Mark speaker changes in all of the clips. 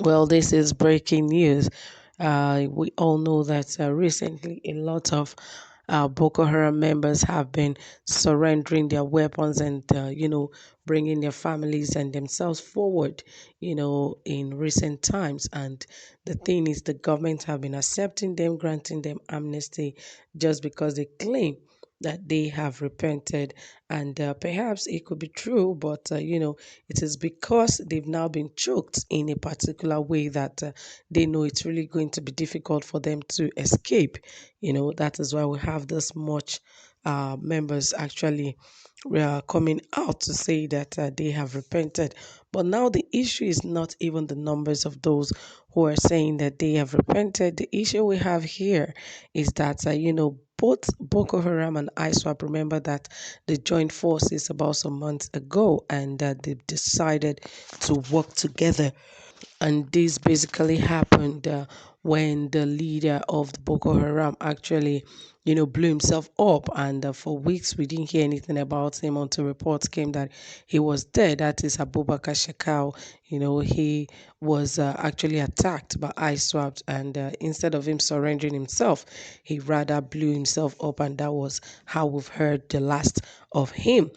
Speaker 1: Well, this is breaking news. We all know that recently a lot of Boko Haram members have been surrendering their weapons and, bringing their families and themselves forward, in recent times. And the thing is, the government have been accepting them, granting them amnesty just because they claim that they have repented. And perhaps it could be true, but, it is because they've now been choked in a particular way that they know it's really going to be difficult for them to escape. That is why we have this much members actually coming out to say that they have repented. But now the issue is not even the numbers of those who are saying that they have repented. The issue we have here is that, both Boko Haram and Iswap, remember that they joined forces about some months ago, and they've decided to work together. And this basically happened when the leader of the Boko Haram actually, blew himself up. And for weeks, we didn't hear anything about him until reports came that he was dead. That is B0K0. He was actually attacked by Iswap. And instead of him surrendering himself, he rather blew himself up. And that was how we've heard the last of him.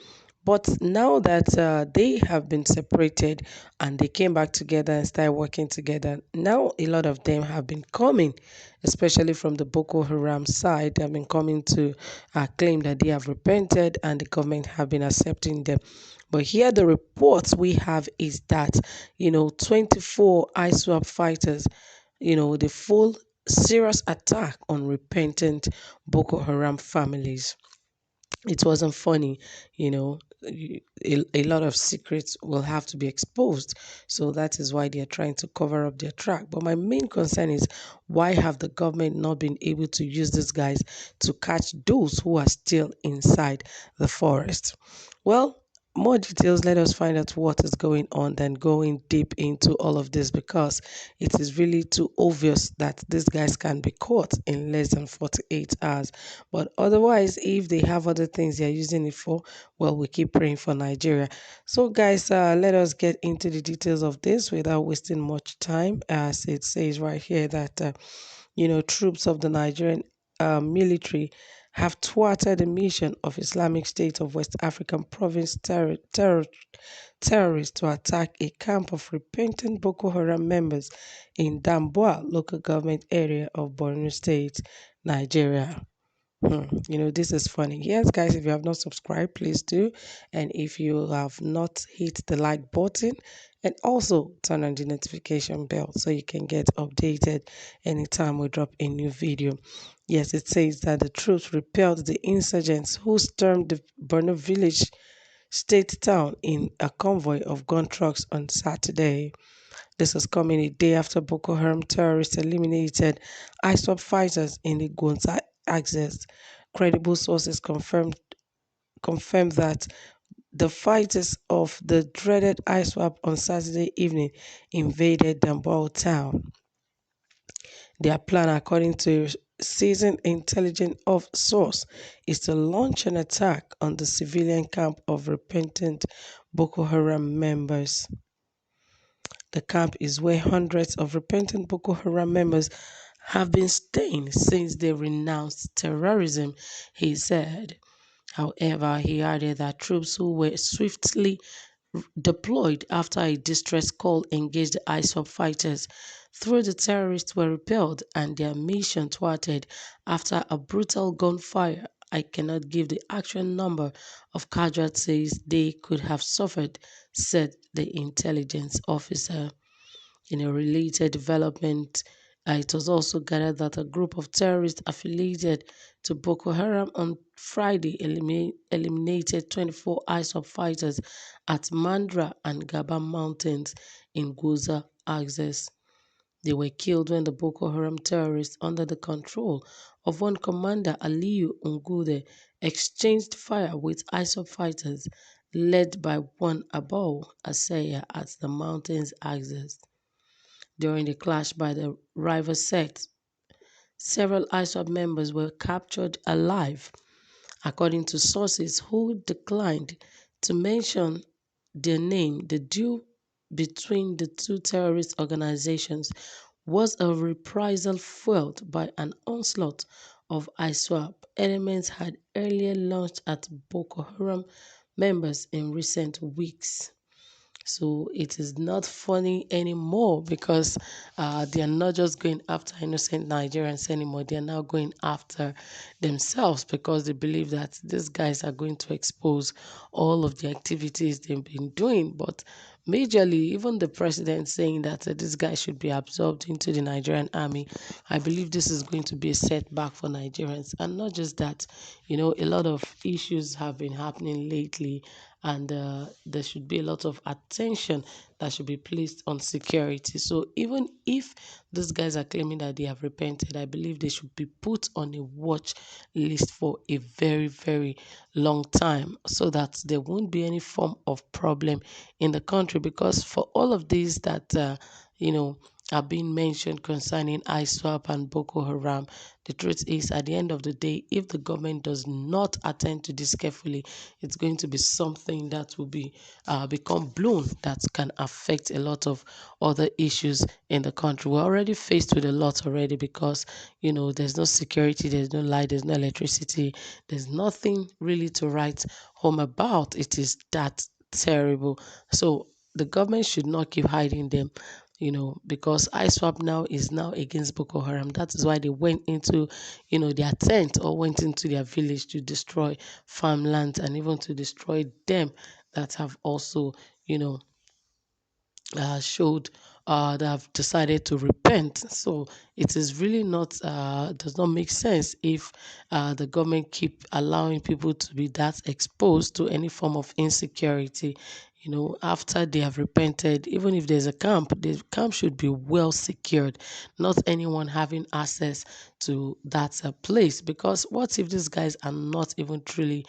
Speaker 1: But now that they have been separated and they came back together and started working together, now a lot of them have been coming, especially from the Boko Haram side. They have been coming to claim that they have repented and the government have been accepting them. But here the reports we have is that, 24 ISWAP fighters, the full serious attack on repentant Boko Haram families. It wasn't funny, you know. A lot of secrets will have to be exposed. So that is why they are trying to cover up their track. But my main concern is, why have the government not been able to use these guys to catch those who are still inside the forest? Well, more details, let us find out what is going on than going deep into all of this, because it is really too obvious that these guys can be caught in less than 48 hours. But otherwise, if they have other things they're using it for, well, we keep praying for Nigeria. So, guys, let us get into the details of this without wasting much time. As it says right here that, troops of the Nigerian military have thwarted the mission of Islamic State of West African province terrorists to attack a camp of repentant Boko Haram members in Damboa local government area of Borno State, Nigeria. This is funny. Yes, guys, if you have not subscribed, please do. And if you have not hit the like button, and also turn on the notification bell so you can get updated anytime we drop a new video. Yes, it says that the troops repelled the insurgents who stormed the Borno village state town in a convoy of gun trucks on Saturday. This is coming a day after Boko Haram terrorists eliminated ISWAP fighters in the Gonza axis. Credible sources confirmed that the fighters of the dreaded ISWAP on Saturday evening invaded Dambao town. Their plan, according to a seasoned intelligence of source, is to launch an attack on the civilian camp of repentant Boko Haram members. The camp is where hundreds of repentant Boko Haram members have been staying since they renounced terrorism, he said. However, he added that troops who were swiftly deployed after a distress call engaged the ISWAP fighters, though the terrorists were repelled and their mission thwarted after a brutal gunfire. I cannot give the actual number of casualties they could have suffered, said the intelligence officer. In a related development, it was also gathered that a group of terrorists affiliated to Boko Haram on Friday eliminated 24 ISWAP fighters at Mandra and Gaba mountains in Goza axis. They were killed when the Boko Haram terrorists, under the control of one commander Aliyu Ngude, exchanged fire with ISWAP fighters led by one Abou Asaya at the mountain's axis. During the clash by the rival sects, several ISWAP members were captured alive, according to sources who declined to mention their name. The duo between the two terrorist organizations was a reprisal fueled by an onslaught of Iswap elements had earlier launched at Boko Haram members in recent weeks. So it is not funny anymore because they are not just going after innocent Nigerians anymore. They are now going after themselves because they believe that these guys are going to expose all of the activities they've been doing. But majorly, even the president saying that this guy should be absorbed into the Nigerian army, I believe this is going to be a setback for Nigerians. And not just that, a lot of issues have been happening lately, and there should be a lot of attention that should be placed on security. So even if these guys are claiming that they have repented, I believe they should be put on a watch list for a very, very long time so that there won't be any form of problem in the country. Because for all of these that, you know, are being mentioned concerning ISWAP and Boko Haram, the truth is, at the end of the day, if the government does not attend to this carefully, it's going to be something that will be become blown that can affect a lot of other issues in the country. We're already faced with a lot already because there's no security, there's no light, there's no electricity, there's nothing really to write home about. It is that terrible. So the government should not keep hiding them, because ISWAP now is now against Boko Haram. That is why they went into, their tent or went into their village to destroy farmlands and even to destroy them that have also, you know, showed that have decided to repent. So it is really not does not make sense if the government keep allowing people to be that exposed to any form of insecurity. After they have repented, even if there's a camp, the camp should be well secured, not anyone having access to that place. Because what if these guys are not even truly,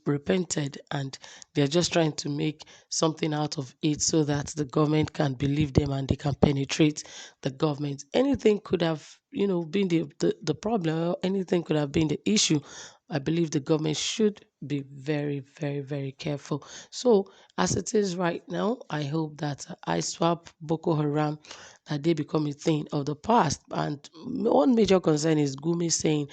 Speaker 1: repented, and they're just trying to make something out of it so that the government can believe them and they can penetrate the government? Anything could have, been the problem, or anything could have been the issue. I believe the government should be very, very, very careful. So, as it is right now, I hope that ISWAP, Boko Haram, that they become a thing of the past. And one major concern is Gumi saying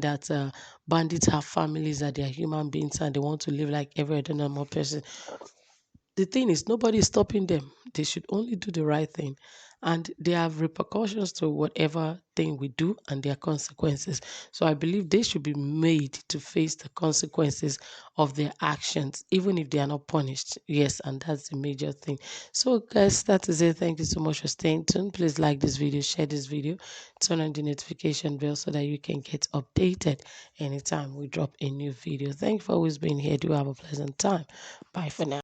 Speaker 1: that bandits have families, that they are human beings, and they want to live like every other normal person. The thing is, nobody is stopping them. They should only do the right thing. And there have repercussions to whatever thing we do, and there are consequences. So I believe they should be made to face the consequences of their actions, even if they are not punished. Yes, and that's the major thing. So, guys, that is it. Thank you so much for staying tuned. Please like this video, share this video, turn on the notification bell so that you can get updated anytime we drop a new video. Thank you for always being here. Do have a pleasant time. Bye for now.